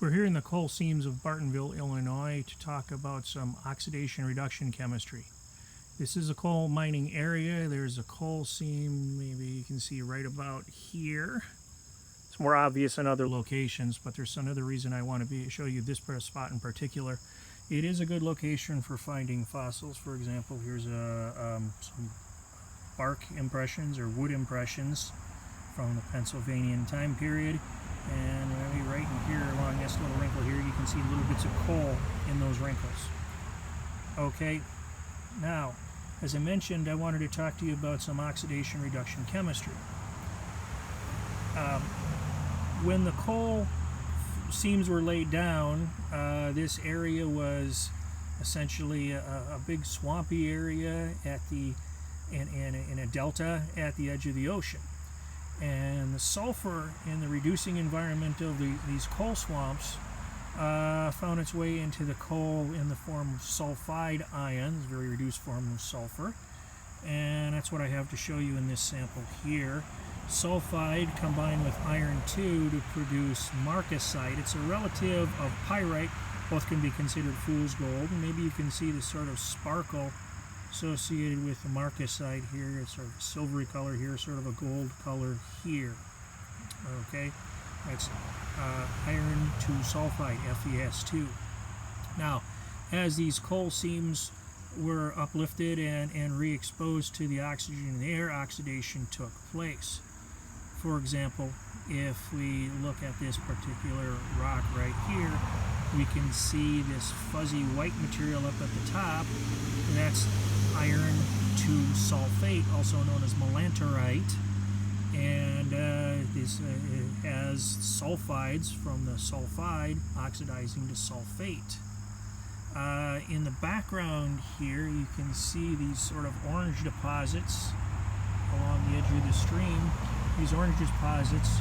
We're here in the coal seams of Bartonville, Illinois to talk about some oxidation reduction chemistry. This is a coal mining area. There's a coal seam, maybe you can see right about here. It's more obvious in other locations, but there's another reason I want to show you this spot in particular. It is a good location for finding fossils. For example, here's some bark impressions or wood impressions from the Pennsylvanian time period. And maybe right in here along this little wrinkle here, you can see little bits of coal in those wrinkles. Okay, now, as I mentioned, I wanted to talk to you about some oxidation reduction chemistry. When the coal seams were laid down, this area was essentially a big swampy area at in a delta at the edge of the ocean. And the sulfur in the reducing environment of these coal swamps found its way into the coal in the form of sulfide ions, very reduced form of sulfur. And that's what I have to show you in this sample here. Sulfide combined with iron 2 to produce marcasite. It's a relative of pyrite. Both can be considered fool's gold. And maybe you can see the sort of sparkle associated with the marcasite here. It's sort of a silvery color here, sort of a gold color here. Okay, that's iron 2 sulfide, FeS2. Now, as these coal seams were uplifted and re-exposed to the oxygen in the air, oxidation took place. For example, if we look at this particular rock right here, we can see this fuzzy white material up at the top. That's iron 2 sulfate, also known as melanterite, and this has sulfides from the sulfide oxidizing to sulfate. In the background here, you can see these sort of orange deposits along the edge of the stream. These orange deposits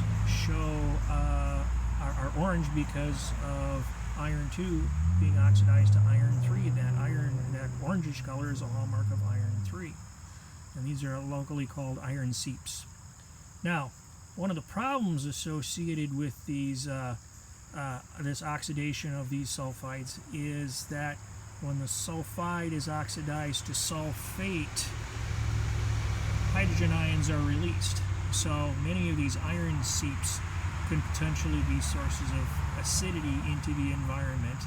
are orange because of iron 2 being oxidized to iron 3. That orangish color is a hallmark of iron 3. And these are locally called iron seeps. Now, one of the problems associated with these this oxidation of these sulfides is that when the sulfide is oxidized to sulfate, hydrogen ions are released. So many of these iron seeps can potentially be sources of acidity into the environment,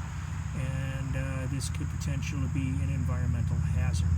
and this could potentially be an environmental hazard.